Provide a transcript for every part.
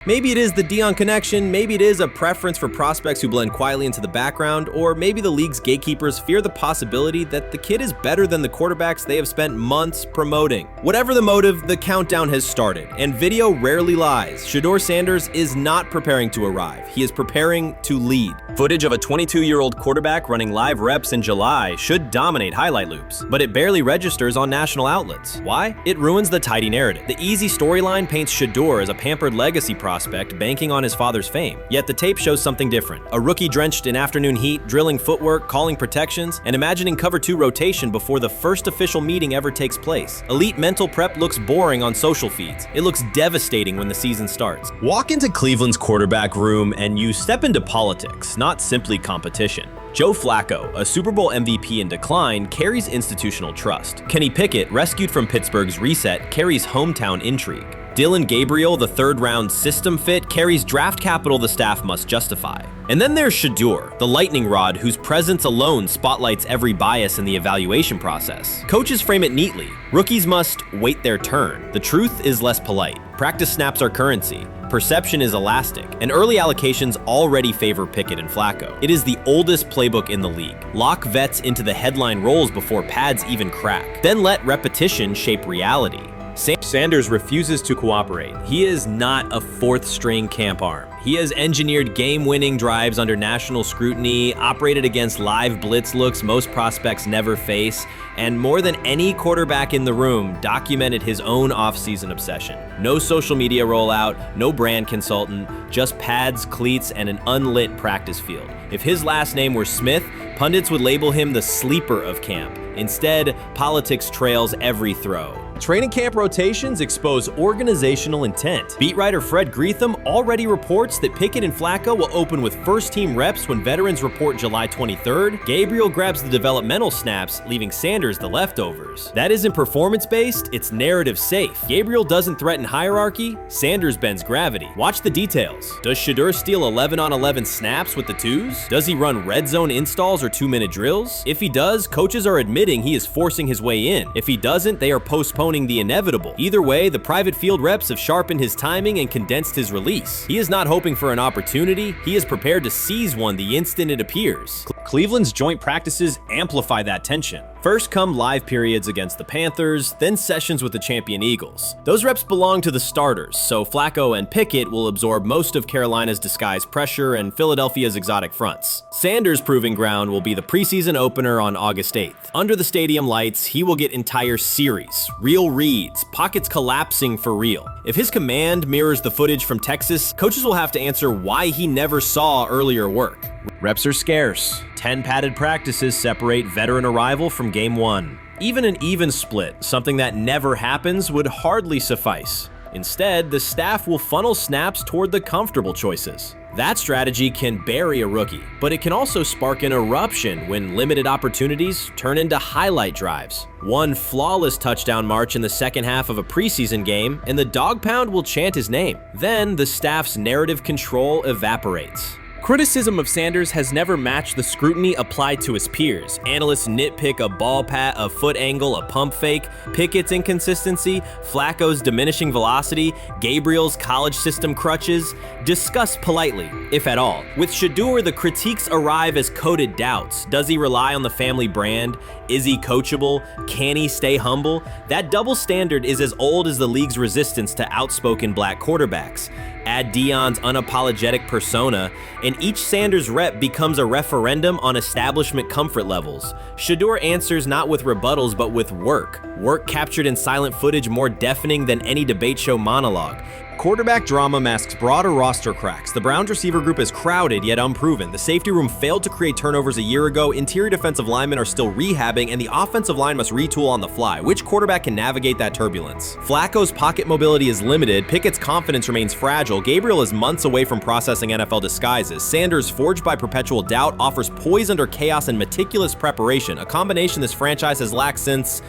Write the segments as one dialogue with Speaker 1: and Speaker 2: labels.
Speaker 1: Maybe it is the Deion connection, maybe it is a preference for prospects who blend quietly into the background, or maybe the league's gatekeepers fear the possibility that the kid is better than the quarterbacks they have spent months promoting. Whatever the motive, the countdown has started, and video rarely lies. Shedeur Sanders is not preparing to arrive, he is preparing to lead. Footage of a 22-year-old quarterback running live reps in July should dominate highlight loops, but it barely registers on national outlets. Why? It ruins the tidy narrative. The easy storyline paints Shedeur as a pampered legacy prospect banking on his father's fame. Yet the tape shows something different. A rookie drenched in afternoon heat, drilling footwork, calling protections, and imagining cover 2 rotation before the first official meeting ever takes place. Elite mental prep looks boring on social feeds. It looks devastating when the season starts. Walk into Cleveland's quarterback room and you step into politics, not simply competition. Joe Flacco, a Super Bowl MVP in decline, carries institutional trust. Kenny Pickett, rescued from Pittsburgh's reset, carries hometown intrigue. Dylan Gabriel, the third-round system fit, carries draft capital the staff must justify. And then there's Shedeur, the lightning rod whose presence alone spotlights every bias in the evaluation process. Coaches frame it neatly. Rookies must wait their turn. The truth is less polite. Practice snaps are currency. Perception is elastic, and early allocations already favor Pickett and Flacco. It is the oldest playbook in the league. Lock vets into the headline roles before pads even crack. Then let repetition shape reality. Sanders refuses to cooperate. He is not a fourth-string camp arm. He has engineered game-winning drives under national scrutiny, operated against live blitz looks most prospects never face, and more than any quarterback in the room, documented his own off-season obsession. No social media rollout, no brand consultant, just pads, cleats, and an unlit practice field. If his last name were Smith, pundits would label him the sleeper of camp. Instead, politics trails every throw. Training camp rotations expose organizational intent. Beat writer Fred Greetham already reports that Pickett and Flacco will open with first-team reps when veterans report July 23rd. Gabriel grabs the developmental snaps, leaving Sanders the leftovers. That isn't performance-based, it's narrative-safe. Gabriel doesn't threaten hierarchy, Sanders bends gravity. Watch the details. Does Shedeur steal 11-on-11 snaps with the twos? Does he run red zone installs or 2-minute drills? If he does, coaches are admitting he is forcing his way in. If he doesn't, they are postponing the inevitable. Either way, the private field reps have sharpened his timing and condensed his release. He is not hoping for an opportunity, he is prepared to seize one the instant it appears. Cleveland's joint practices amplify that tension. First come live periods against the Panthers, then sessions with the champion Eagles. Those reps belong to the starters, so Flacco and Pickett will absorb most of Carolina's disguised pressure and Philadelphia's exotic fronts. Sanders' proving ground will be the preseason opener on August 8th. Under the stadium lights, he will get entire series, real reads, pockets collapsing for real. If his command mirrors the footage from Texas, coaches will have to answer why he never saw earlier work. Reps are scarce. 10 padded practices separate veteran arrival from game 1. Even an even split, something that never happens, would hardly suffice. Instead, the staff will funnel snaps toward the comfortable choices. That strategy can bury a rookie, but it can also spark an eruption when limited opportunities turn into highlight drives. One flawless touchdown march in the second half of a preseason game, and the dog pound will chant his name. Then the staff's narrative control evaporates. Criticism of Sanders has never matched the scrutiny applied to his peers. Analysts nitpick a ball pat, a foot angle, a pump fake, Pickett's inconsistency, Flacco's diminishing velocity, Gabriel's college system crutches. Discuss politely, if at all. With Shedeur, the critiques arrive as coded doubts. Does he rely on the family brand? Is he coachable? Can he stay humble? That double standard is as old as the league's resistance to outspoken black quarterbacks. Add Deion's unapologetic persona, and each Sanders rep becomes a referendum on establishment comfort levels. Shedeur answers not with rebuttals, but with work. Work captured in silent footage more deafening than any debate show monologue. Quarterback drama masks broader roster cracks. The Browns receiver group is crowded yet unproven. The safety room failed to create turnovers a year ago. Interior defensive linemen are still rehabbing, and the offensive line must retool on the fly. Which quarterback can navigate that turbulence? Flacco's pocket mobility is limited. Pickett's confidence remains fragile. Gabriel is months away from processing NFL disguises. Sanders, forged by perpetual doubt, offers poise under chaos and meticulous preparation, a combination this franchise has lacked since,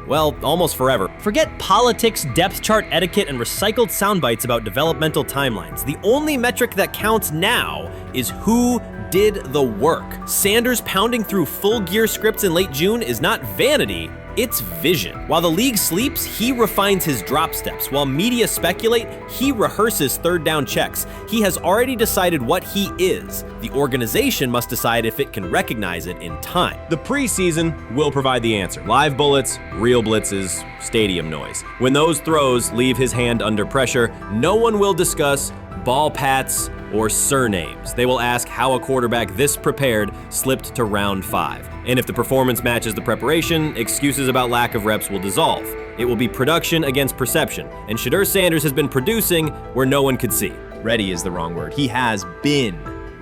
Speaker 1: well, almost forever. Forget politics, depth chart etiquette, and recycled sound bites about developmental timelines. The only metric that counts now is who did the work. Sanders pounding through full gear scripts in late June is not vanity, It's vision. While the league sleeps, he refines his drop steps. While media speculate, he rehearses third down checks. He has already decided what he is. The organization must decide if it can recognize it in time.
Speaker 2: The preseason will provide the answer. Live bullets, real blitzes, stadium noise. When those throws leave his hand under pressure, no one will discuss ball pats or surnames. They will ask how a quarterback this prepared slipped to round 5. And if the performance matches the preparation, excuses about lack of reps will dissolve. It will be production against perception, and Shedeur Sanders has been producing where no one could see.
Speaker 1: Ready is the wrong word. He has been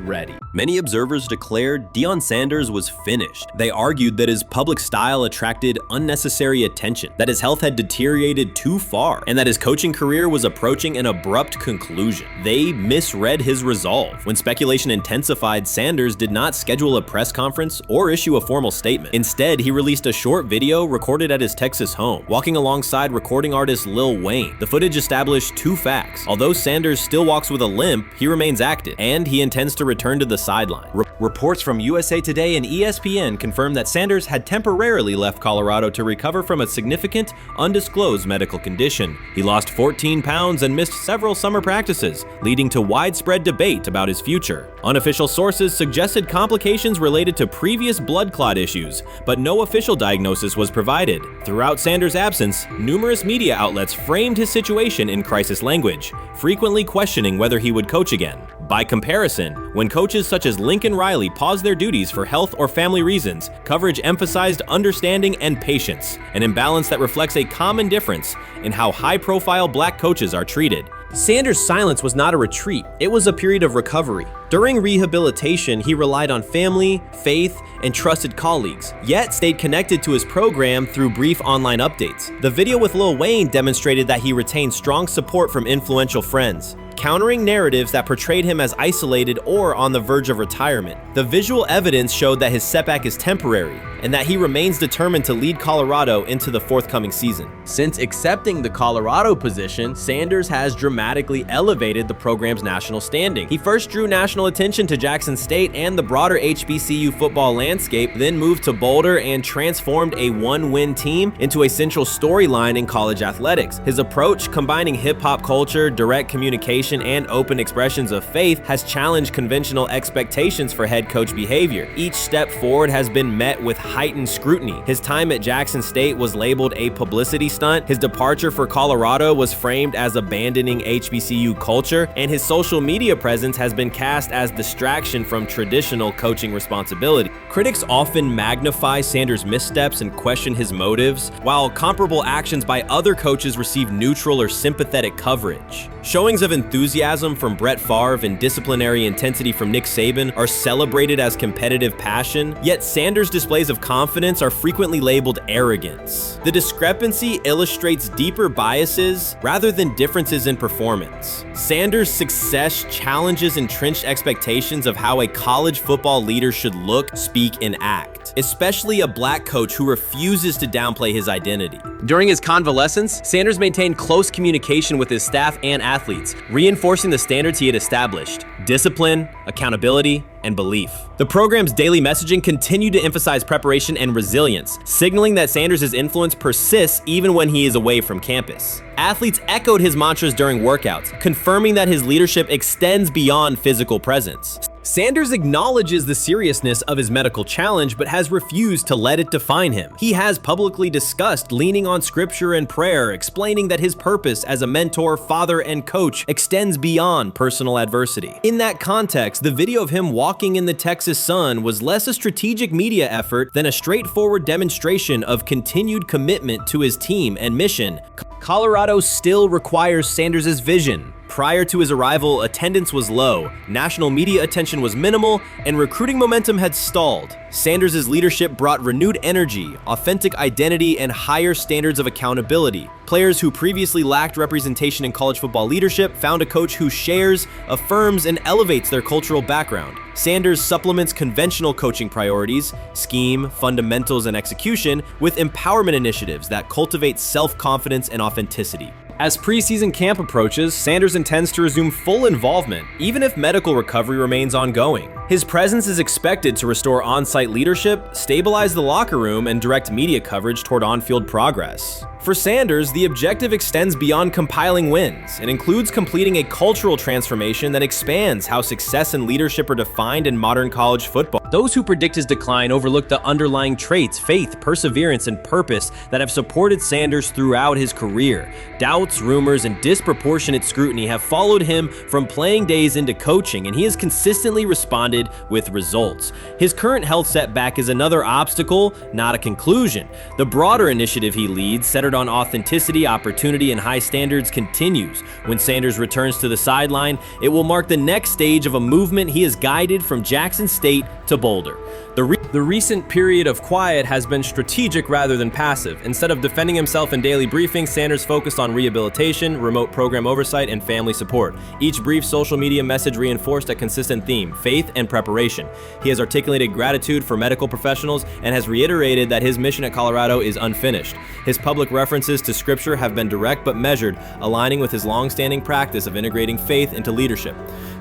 Speaker 1: ready. Many observers declared Deion Sanders was finished. They argued that his public style attracted unnecessary attention, that his health had deteriorated too far, and that his coaching career was approaching an abrupt conclusion. They misread his resolve. When speculation intensified, Sanders did not schedule a press conference or issue a formal statement. Instead, he released a short video recorded at his Texas home, walking alongside recording artist Lil Wayne. The footage established 2 facts. Although Sanders still walks with a limp, he remains active, and he intends to return to the sideline. Reports from USA Today and ESPN confirmed that Sanders had temporarily left Colorado to recover from a significant, undisclosed medical condition. He lost 14 pounds and missed several summer practices, leading to widespread debate about his future. Unofficial sources suggested complications related to previous blood clot issues, but no official diagnosis was provided. Throughout Sanders' absence, numerous media outlets framed his situation in crisis language, frequently questioning whether he would coach again. By comparison, when coaches such as Lincoln Riley paused their duties for health or family reasons, coverage emphasized understanding and patience, an imbalance that reflects a common difference in how high-profile black coaches are treated. Sanders' silence was not a retreat, it was a period of recovery. During rehabilitation, he relied on family, faith, and trusted colleagues, yet stayed connected to his program through brief online updates. The video with Lil Wayne demonstrated that he retained strong support from influential friends, countering narratives that portrayed him as isolated or on the verge of retirement. The visual evidence showed that his setback is temporary, and that he remains determined to lead Colorado into the forthcoming season. Since accepting the Colorado position, Sanders has dramatically elevated the program's national standing. He first drew national attention to Jackson State and the broader HBCU football landscape, then moved to Boulder and transformed a one-win team into a central storyline in college athletics. His approach, combining hip-hop culture, direct communication, and open expressions of faith, has challenged conventional expectations for head coach behavior. Each step forward has been met with heightened scrutiny. His time at Jackson State was labeled a publicity stunt, his departure for Colorado was framed as abandoning HBCU culture, and his social media presence has been cast as distraction from traditional coaching responsibility. Critics often magnify Sanders' missteps and question his motives, while comparable actions by other coaches receive neutral or sympathetic coverage. Showings of enthusiasm from Brett Favre and disciplinary intensity from Nick Saban are celebrated as competitive passion, yet Sanders' displays of confidence are frequently labeled arrogance. The discrepancy illustrates deeper biases rather than differences in performance. Sanders' success challenges entrenched expectations of how a college football leader should look, speak, and act, especially a black coach who refuses to downplay his identity. During his convalescence, Sanders maintained close communication with his staff and athletes, reinforcing the standards he had established: discipline, accountability, and belief. The program's daily messaging continued to emphasize preparation and resilience, signaling that Sanders' influence persists even when he is away from campus. Athletes echoed his mantras during workouts, confirming that his leadership extends beyond physical presence. Sanders acknowledges the seriousness of his medical challenge, but has refused to let it define him. He has publicly discussed leaning on scripture and prayer, explaining that his purpose as a mentor, father, and coach extends beyond personal adversity. In that context, the video of him walking in the Texas sun was less a strategic media effort than a straightforward demonstration of continued commitment to his team and mission. Colorado still requires Sanders' vision. Prior to his arrival, attendance was low, national media attention was minimal, and recruiting momentum had stalled. Sanders' leadership brought renewed energy, authentic identity, and higher standards of accountability. Players who previously lacked representation in college football leadership found a coach who shares, affirms, and elevates their cultural background. Sanders supplements conventional coaching priorities, scheme, fundamentals, and execution with empowerment initiatives that cultivate self-confidence and authenticity. As preseason camp approaches, Sanders intends to resume full involvement, even if medical recovery remains ongoing. His presence is expected to restore on-site leadership, stabilize the locker room, and direct media coverage toward on-field progress. For Sanders, the objective extends beyond compiling wins and includes completing a cultural transformation that expands how success and leadership are defined in modern college football.
Speaker 2: Those who predict his decline overlook the underlying traits, faith, perseverance, and purpose that have supported Sanders throughout his career. Doubts, rumors, and disproportionate scrutiny have followed him from playing days into coaching, and he has consistently responded with results. His current health setback is another obstacle, not a conclusion. The broader initiative he leads, centered on authenticity, opportunity, and high standards, continues. When Sanders returns to the sideline, it will mark the next stage of a movement he has guided from Jackson State to Boulder. The recent period of quiet has been strategic rather than passive. Instead of defending himself in daily briefings, Sanders focused on rehabilitation, remote program oversight, and family support. Each brief social media message reinforced a consistent theme: faith and preparation. He has articulated gratitude for medical professionals and has reiterated that his mission at Colorado is unfinished. His public references to scripture have been direct but measured, aligning with his long-standing practice of integrating faith into leadership.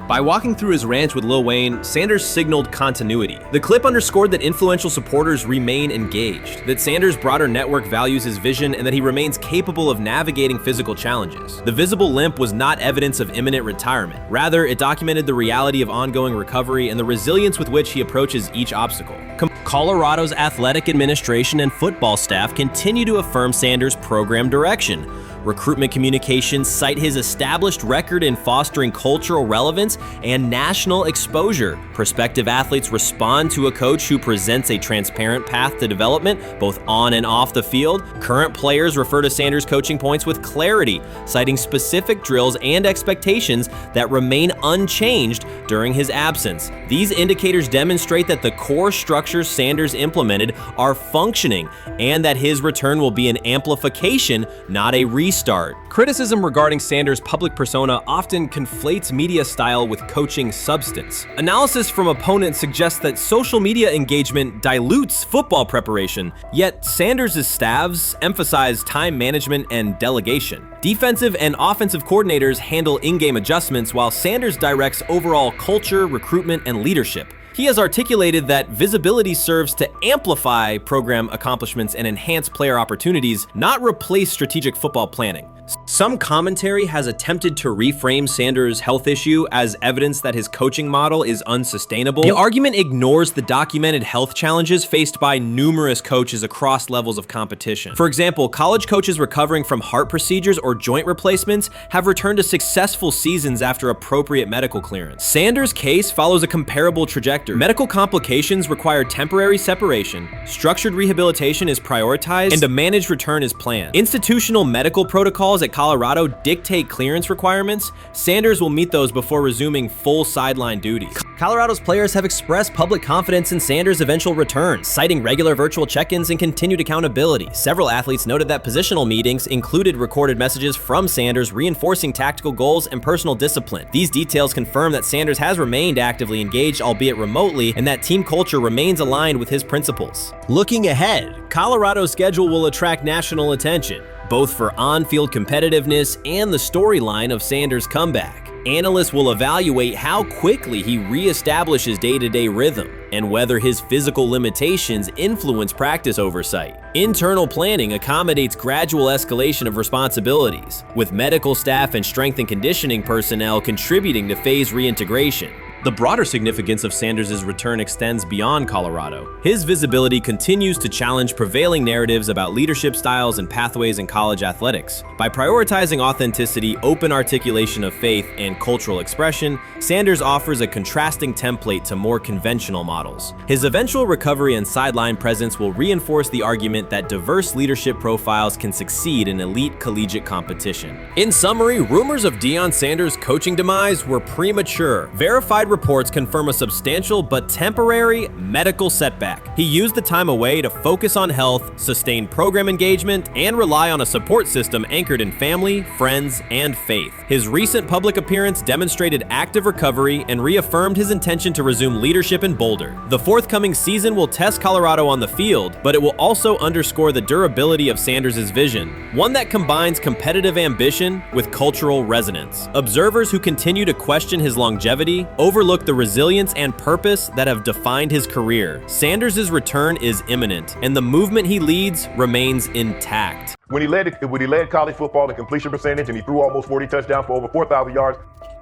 Speaker 2: By walking through his ranch with Lil Wayne, Sanders signaled continuity. The clip underscored that influential supporters remain engaged, that Sanders' broader network values his vision, and that he remains capable of navigating physical challenges. The visible limp was not evidence of imminent retirement. Rather, it documented the reality of ongoing recovery and the resilience with which he approaches each obstacle. Colorado's athletic administration and football staff continue to affirm Sanders' program direction. Recruitment communications cite his established record in fostering cultural relevance and national exposure. Prospective athletes respond to a coach who presents a transparent path to development, both on and off the field. Current players refer to Sanders' coaching points with clarity, citing specific drills and expectations that remain unchanged during his absence. These indicators demonstrate that the core structures Sanders implemented are functioning and that his return will be an amplification, not a restart. Criticism regarding Sanders' public persona often conflates media style with coaching substance. Analysis from opponents suggests that social media engagement dilutes football preparation, yet Sanders' staffs emphasize time management and delegation. Defensive and offensive coordinators handle in-game adjustments, while Sanders directs overall culture, recruitment, and leadership. He has articulated that visibility serves to amplify program accomplishments and enhance player opportunities, not replace strategic football planning. Some commentary has attempted to reframe Sanders' health issue as evidence that his coaching model is unsustainable. The argument ignores the documented health challenges faced by numerous coaches across levels of competition. For example, college coaches recovering from heart procedures or joint replacements have returned to successful seasons after appropriate medical clearance. Sanders' case follows a comparable trajectory. Medical complications require temporary separation, structured rehabilitation is prioritized, and a managed return is planned. Institutional medical protocols at Colorado dictate clearance requirements. Sanders will meet those before resuming full sideline duties. Colorado's players have expressed public confidence in Sanders' eventual return, citing regular virtual check-ins and continued accountability. Several athletes noted that positional meetings included recorded messages from Sanders reinforcing tactical goals and personal discipline. These details confirm that Sanders has remained actively engaged, albeit remotely, and that team culture remains aligned with his principles. Looking ahead, Colorado's schedule will attract national attention, both for on-field competitiveness and the storyline of Sanders' comeback. Analysts will evaluate how quickly he reestablishes day-to-day rhythm and whether his physical limitations influence practice oversight. Internal planning accommodates gradual escalation of responsibilities, with medical staff and strength and conditioning personnel contributing to phase reintegration. The broader significance of Sanders' return extends beyond Colorado. His visibility continues to challenge prevailing narratives about leadership styles and pathways in college athletics. By prioritizing authenticity, open articulation of faith, and cultural expression, Sanders offers a contrasting template to more conventional models. His eventual recovery and sideline presence will reinforce the argument that diverse leadership profiles can succeed in elite collegiate competition. In summary, rumors of Deion Sanders' coaching demise were premature. Verified reports confirm a substantial but temporary medical setback. He used the time away to focus on health, sustain program engagement, and rely on a support system anchored in family, friends, and faith. His recent public appearance demonstrated active recovery and reaffirmed his intention to resume leadership in Boulder. The forthcoming season will test Colorado on the field, but it will also underscore the durability of Sanders' vision, one that combines competitive ambition with cultural resonance. Observers who continue to question his longevity, over
Speaker 1: overlook the resilience and purpose that have defined his career. Sanders' return is imminent, and the movement he leads remains intact.
Speaker 3: When he led college football in completion percentage and he threw almost 40 touchdowns for over 4,000 yards,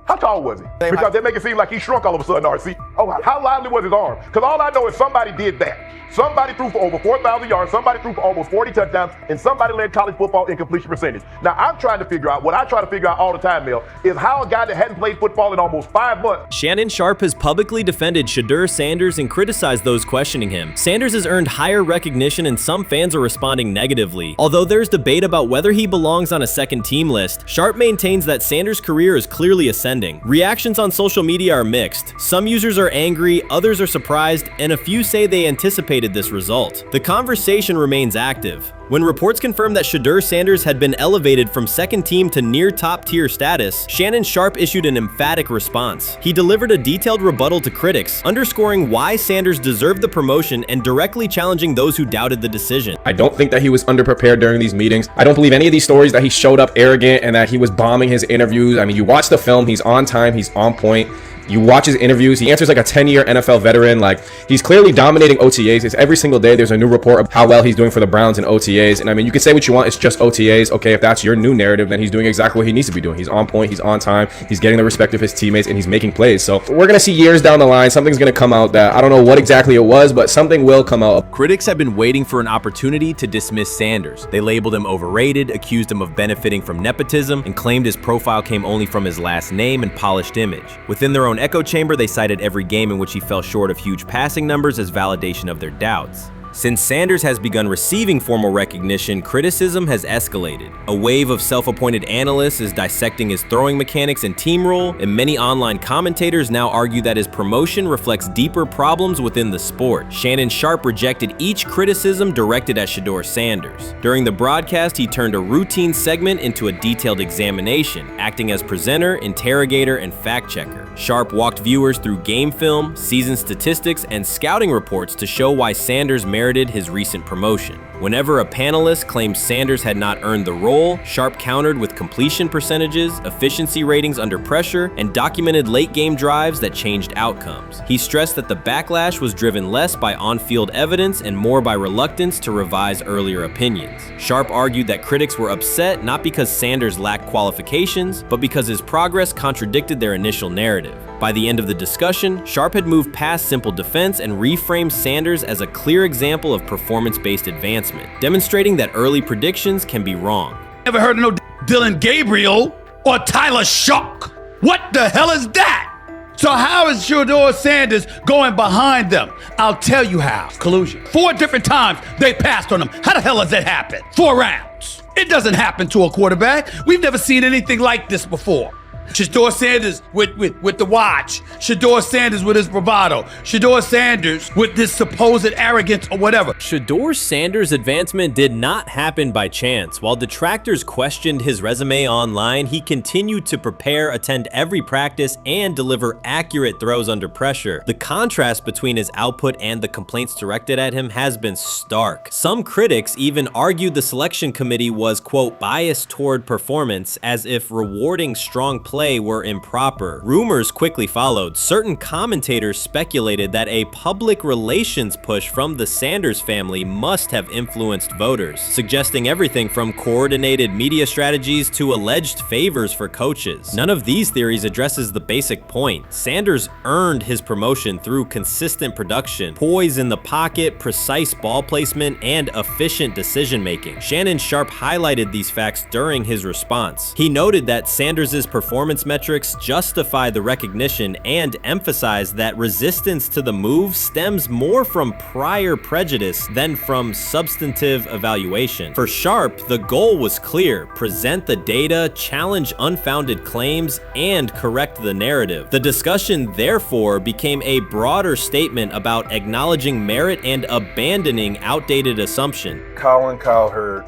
Speaker 3: how tall was he? Because they make it seem like he shrunk all of a sudden, RC. Oh, how lively was his arm? Because all I know is somebody did that. Somebody threw for over 4,000 yards, somebody threw for almost 40 touchdowns, and somebody led college football in completion percentage. Now, I'm trying to figure out, what I try to figure out all the time, Mel, is how a guy that hadn't played football in almost 5 months.
Speaker 1: Shannon Sharpe has publicly defended Shedeur Sanders and criticized those questioning him. Sanders has earned higher recognition and some fans are responding negatively. Although there's debate about whether he belongs on a second team list, Sharpe maintains that Sanders' career is clearly ascending. Reactions on social media are mixed. Some users are angry, others are surprised, and a few say they anticipated this result. The conversation remains active. When reports confirmed that Shedeur Sanders had been elevated from second team to near top tier status, Shannon Sharpe issued an emphatic response. He delivered a detailed rebuttal to critics, underscoring why Sanders deserved the promotion and directly challenging those who doubted the decision.
Speaker 4: I don't think that he was underprepared during these meetings. I don't believe any of these stories that he showed up arrogant and that he was bombing his interviews. I mean, you watch the film, he's on time, he's on point. You watch his interviews, he answers like a 10-year NFL veteran. Like, he's clearly dominating OTAs. It's every single day there's a new report of how well he's doing for the Browns in OTAs. And I mean, you can say what you want, it's just OTAs. Okay, if that's your new narrative, then he's doing exactly what he needs to be doing. He's on point, he's on time, he's getting the respect of his teammates, and he's making plays. So we're gonna see years down the line, something's gonna come out that I don't know what exactly it was, but something will come out.
Speaker 2: Critics have been waiting for an opportunity to dismiss Sanders. They labeled him overrated, accused him of benefiting from nepotism, and claimed his profile came only from his last name and polished image. Within their own echo chamber, they cited every game in which he fell short of huge passing numbers as validation of their doubts. Since Sanders has begun receiving formal recognition, criticism has escalated. A wave of self-appointed analysts is dissecting his throwing mechanics and team role, and many online commentators now argue that his promotion reflects deeper problems within the sport. Shannon Sharpe rejected each criticism directed at Shedeur Sanders. During the broadcast, he turned a routine segment into a detailed examination, acting as presenter, interrogator, and fact-checker. Sharpe walked viewers through game film, season statistics, and scouting reports to show why Sanders merited his recent promotion. Whenever a panelist claimed Sanders had not earned the role, Sharpe countered with completion percentages, efficiency ratings under pressure, and documented late-game drives that changed outcomes. He stressed that the backlash was driven less by on-field evidence and more by reluctance to revise earlier opinions. Sharpe argued that critics were upset not because Sanders lacked qualifications, but because his progress contradicted their initial narrative. By the end of the discussion, Sharpe had moved past simple defense and reframed Sanders as a clear example of performance-based advancement, demonstrating that early predictions can be wrong.
Speaker 5: Never heard of no Dylan Gabriel or Tyler Shock. What the hell is that? So how is Shedeur Sanders going behind them? I'll tell you how. Collusion. 4 different times they passed on him. How the hell does that happen? 4 rounds. It doesn't happen to a quarterback. We've never seen anything like this before. Shedeur Sanders with the watch. Shedeur Sanders with his bravado. Shedeur Sanders with this supposed arrogance or whatever.
Speaker 1: Shedeur Sanders' advancement did not happen by chance. While detractors questioned his resume online, he continued to prepare, attend every practice, and deliver accurate throws under pressure. The contrast between his output and the complaints directed at him has been stark. Some critics even argued the selection committee was, quote, biased toward performance, as if rewarding strong play were improper. Rumors quickly followed. Certain commentators speculated that a public relations push from the Sanders family must have influenced voters, suggesting everything from coordinated media strategies to alleged favors for coaches. None of these theories addresses the basic point. Sanders earned his promotion through consistent production, poise in the pocket, precise ball placement, and efficient decision-making. Shannon Sharpe highlighted these facts during his response. He noted that Sanders' performance metrics justify the recognition and emphasize that resistance to the move stems more from prior prejudice than from substantive evaluation. For Sharpe, the goal was clear: present the data, challenge unfounded claims, and correct the narrative. The discussion, therefore, became a broader statement about acknowledging merit and abandoning outdated assumption.
Speaker 6: Colin Cowherd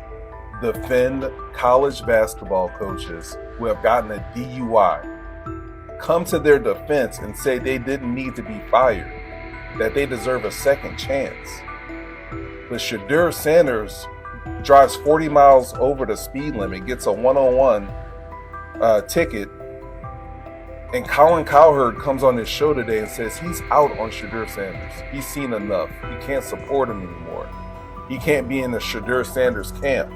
Speaker 6: defend college basketball coaches who have gotten a DUI, come to their defense and say they didn't need to be fired, that they deserve a second chance. But Shedeur Sanders drives 40 miles over the speed limit, gets a one-on-one ticket, And Colin Cowherd comes on his show today and says he's out on Shedeur Sanders. He's seen enough. He can't support him anymore. He can't be in the Shedeur Sanders camp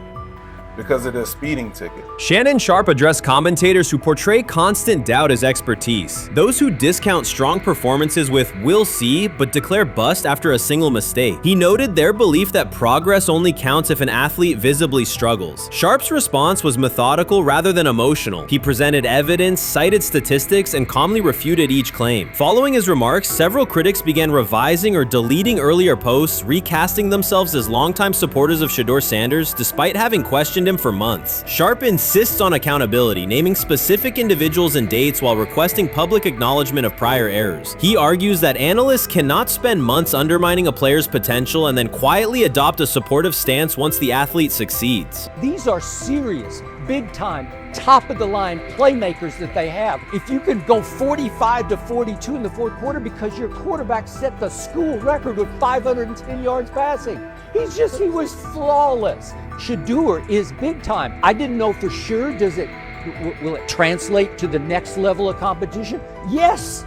Speaker 6: because of the speeding ticket.
Speaker 2: Shannon Sharpe addressed commentators who portray constant doubt as expertise. Those who discount strong performances with "we'll see" but declare bust after a single mistake. He noted their belief that progress only counts if an athlete visibly struggles. Sharpe's response was methodical rather than emotional. He presented evidence, cited statistics, and calmly refuted each claim. Following his remarks, several critics began revising or deleting earlier posts, recasting themselves as longtime supporters of Shedeur Sanders despite having questioned him for months. Sharpe insists on accountability, naming specific individuals and dates while requesting public acknowledgement of prior errors. He argues that analysts cannot spend months undermining a player's potential and then quietly adopt a supportive stance once the athlete succeeds.
Speaker 7: These are serious, big-time, top-of-the-line playmakers that they have. If you can go 45 to 42 in the fourth quarter because your quarterback set the school record with 510 yards passing. He was flawless. Shedeur is big time. I didn't know for sure, will it translate to the next level of competition? Yes,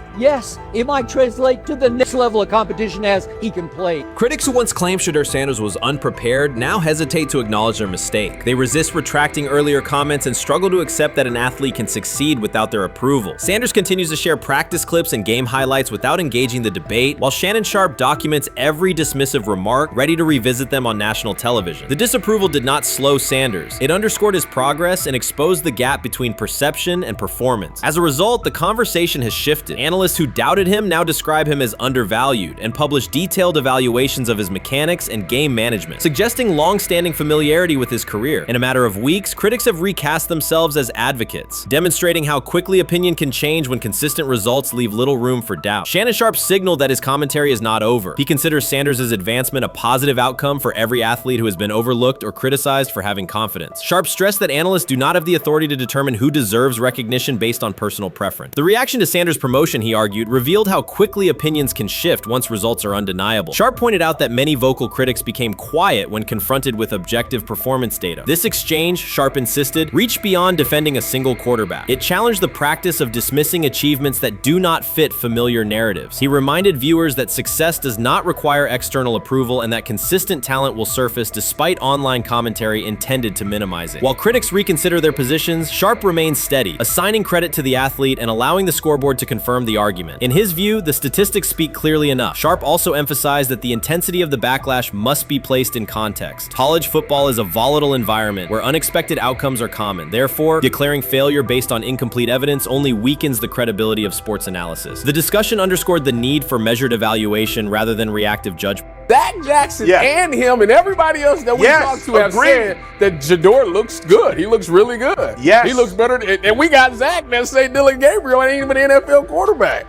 Speaker 7: it might translate to the next level of competition as he can play.
Speaker 2: Critics who once claimed Shedeur Sanders was unprepared now hesitate to acknowledge their mistake. They resist retracting earlier comments and struggle to accept that an athlete can succeed without their approval. Sanders continues to share practice clips and game highlights without engaging the debate, while Shannon Sharpe documents every dismissive remark, ready to revisit them on national television. The disapproval did not slow Sanders. It underscored his progress and exposed the gap between perception and performance. As a result, the conversation has shifted. Analysts who doubted him now describe him as undervalued and publish detailed evaluations of his mechanics and game management, suggesting long-standing familiarity with his career. In a matter of weeks, critics have recast themselves as advocates, demonstrating how quickly opinion can change when consistent results leave little room for doubt. Shannon Sharpe signaled that his commentary is not over. He considers Sanders' advancement a positive outcome for every athlete who has been overlooked or criticized for having confidence. Sharpe stressed that analysts do not have the authority to determine who deserves recognition based on personal preference. The reaction to Sanders' promotion, he argued, revealed how quickly opinions can shift once results are undeniable. Sharpe pointed out that many vocal critics became quiet when confronted with objective performance data. This exchange, Sharpe insisted, reached beyond defending a single quarterback. It challenged the practice of dismissing achievements that do not fit familiar narratives. He reminded viewers that success does not require external approval and that consistent talent will surface despite online commentary intended to minimize it. While critics reconsider their positions, Sharpe remains steady, assigning credit to the athlete and allowing the scoreboard to confirm the argument. In his view, the statistics speak clearly enough. Sharpe also emphasized that the intensity of the backlash must be placed in context. College football is a volatile environment where unexpected outcomes are common. Therefore, declaring failure based on incomplete evidence only weakens the credibility of sports analysis. The discussion underscored the need for measured evaluation rather than reactive judgment.
Speaker 8: Zach Jackson and him and everybody else that we talked to have said that Shedeur looks good. He looks really good. He looks better. And we got Zach that say Dillon Gabriel ain't even an NFL quarterback.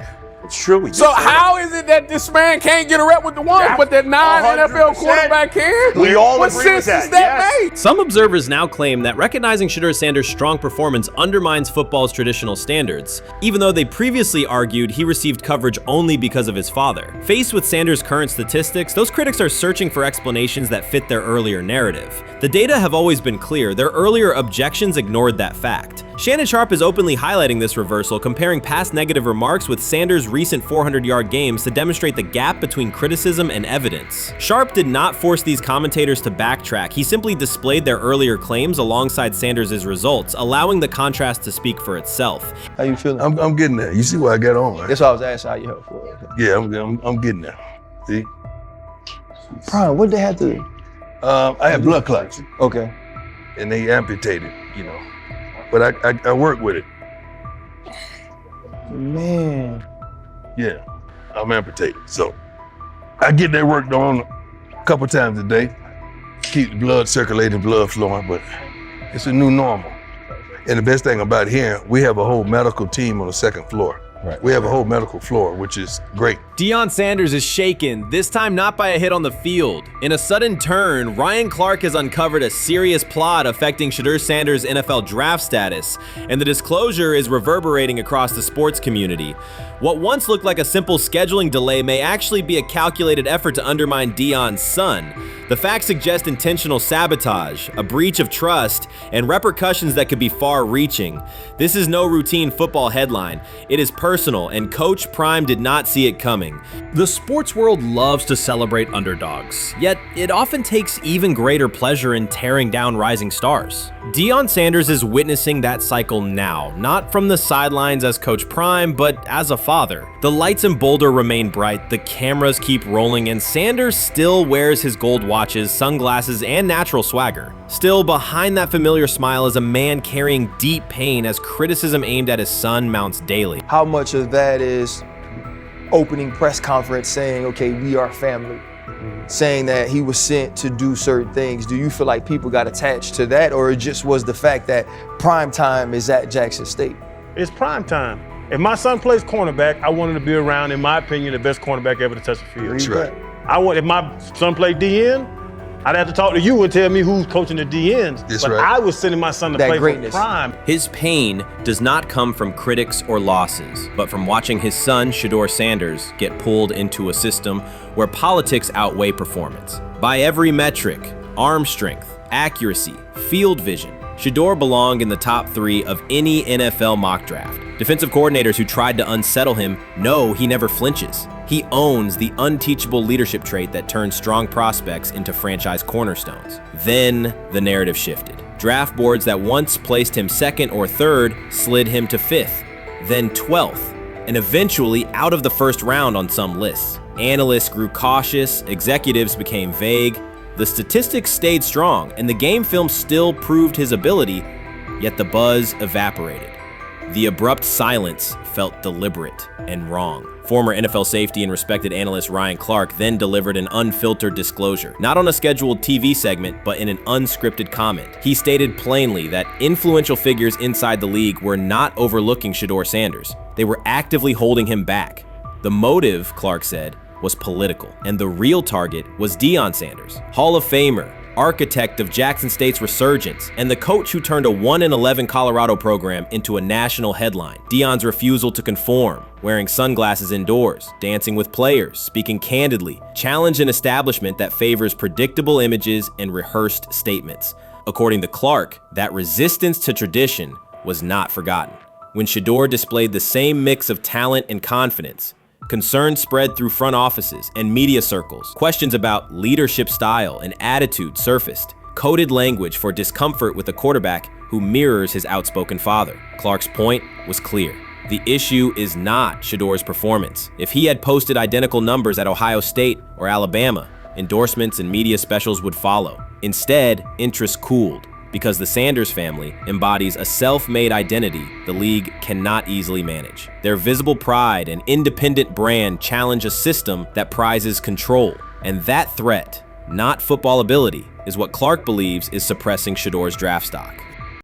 Speaker 3: True.
Speaker 8: So how is it that this man can't get a rep with the ones, but that non-NFL quarterback can?
Speaker 3: We all
Speaker 8: what
Speaker 3: agree with
Speaker 8: sense does
Speaker 3: that.
Speaker 8: that make?
Speaker 2: Some observers now claim that recognizing Shedeur Sanders' strong performance undermines football's traditional standards, even though they previously argued he received coverage only because of his father. Faced with Sanders' current statistics, those critics are searching for explanations that fit their earlier narrative. The data have always been clear. Their earlier objections ignored that fact. Shannon Sharpe is openly highlighting this reversal, comparing past negative remarks with Sanders' recent 400-yard games to demonstrate the gap between criticism and evidence. Sharpe did not force these commentators to backtrack. He simply displayed their earlier claims alongside Sanders' results, allowing the contrast to speak for itself.
Speaker 9: How you feeling?
Speaker 10: I'm getting there. You see what I got on, right?
Speaker 9: That's what I was asking how you help for.
Speaker 10: Yeah, I'm getting there. See?
Speaker 9: Brian, what did they have to do?
Speaker 10: I had blood clots.
Speaker 9: Okay.
Speaker 10: And they amputated, you know. But I work with it.
Speaker 9: Man.
Speaker 10: Yeah, I'm amputated. So I get that work done a couple times a day. Keep the blood circulating, blood flowing, but it's a new normal. And the best thing about here, we have a whole medical team on the second floor.
Speaker 9: Right.
Speaker 10: We have a whole medical floor, which is great.
Speaker 2: Deion Sanders is shaken, this time not by a hit on the field. In a sudden turn, Ryan Clark has uncovered a serious plot affecting Shedeur Sanders' NFL draft status, and the disclosure is reverberating across the sports community. What once looked like a simple scheduling delay may actually be a calculated effort to undermine Deion's son.
Speaker 1: The facts suggest intentional sabotage, a breach of trust, and repercussions that could be far-reaching. This is no routine football headline. It is personal, and Coach Prime did not see it coming.
Speaker 2: The sports world loves to celebrate underdogs, yet it often takes even greater pleasure in tearing down rising stars. Deion Sanders is witnessing that cycle now, not from the sidelines as Coach Prime, but as a father. The lights in Boulder remain bright, the cameras keep rolling, and Sanders still wears his gold watches, sunglasses, and natural swagger. Still, behind that familiar smile is a man carrying deep pain as criticism aimed at his son mounts daily.
Speaker 9: How much of that is opening press conference saying, okay, we are family, saying that he was sent to do certain things? Do you feel like people got attached to that, or it just was the fact that prime time is at Jackson State?
Speaker 11: It's prime time. If my son plays cornerback, I want him to be around, in my opinion, the best cornerback ever to touch the field.
Speaker 10: That's right.
Speaker 11: If my son played DN, I'd have to talk to you and tell me who's coaching the DNs.
Speaker 10: That's
Speaker 11: but
Speaker 10: right.
Speaker 11: I was sending my son to play for prime.
Speaker 1: His pain does not come from critics or losses, but from watching his son, Shedeur Sanders, get pulled into a system where politics outweigh performance. By every metric, arm strength, accuracy, field vision, Shedeur belonged in the top 3 of any NFL mock draft. Defensive coordinators who tried to unsettle him know he never flinches. He owns the unteachable leadership trait that turns strong prospects into franchise cornerstones. Then the narrative shifted. Draft boards that once placed him 2nd or 3rd slid him to 5th, then 12th, and eventually out of the 1st round on some lists. Analysts grew cautious, executives became vague. The statistics stayed strong, and the game film still proved his ability, yet the buzz evaporated. The abrupt silence felt deliberate and wrong. Former NFL safety and respected analyst Ryan Clark then delivered an unfiltered disclosure, not on a scheduled TV segment, but in an unscripted comment. He stated plainly that influential figures inside the league were not overlooking Shedeur Sanders. They were actively holding him back. The motive, Clark said, was political, and the real target was Deion Sanders, Hall of Famer, architect of Jackson State's resurgence, and the coach who turned a 1-11 Colorado program into a national headline. Deion's refusal to conform, wearing sunglasses indoors, dancing with players, speaking candidly, challenged an establishment that favors predictable images and rehearsed statements. According to Clark, that resistance to tradition was not forgotten. When Shedeur displayed the same mix of talent and confidence, concern spread through front offices and media circles. Questions about leadership style and attitude surfaced. Coded language for discomfort with a quarterback who mirrors his outspoken father. Clark's point was clear. The issue is not Shedeur's performance. If he had posted identical numbers at Ohio State or Alabama, endorsements and media specials would follow. Instead, interest cooled, because the Sanders family embodies a self-made identity the league cannot easily manage. Their visible pride and independent brand challenge a system that prizes control. And that threat, not football ability, is what Clark believes is suppressing Shedeur's draft stock.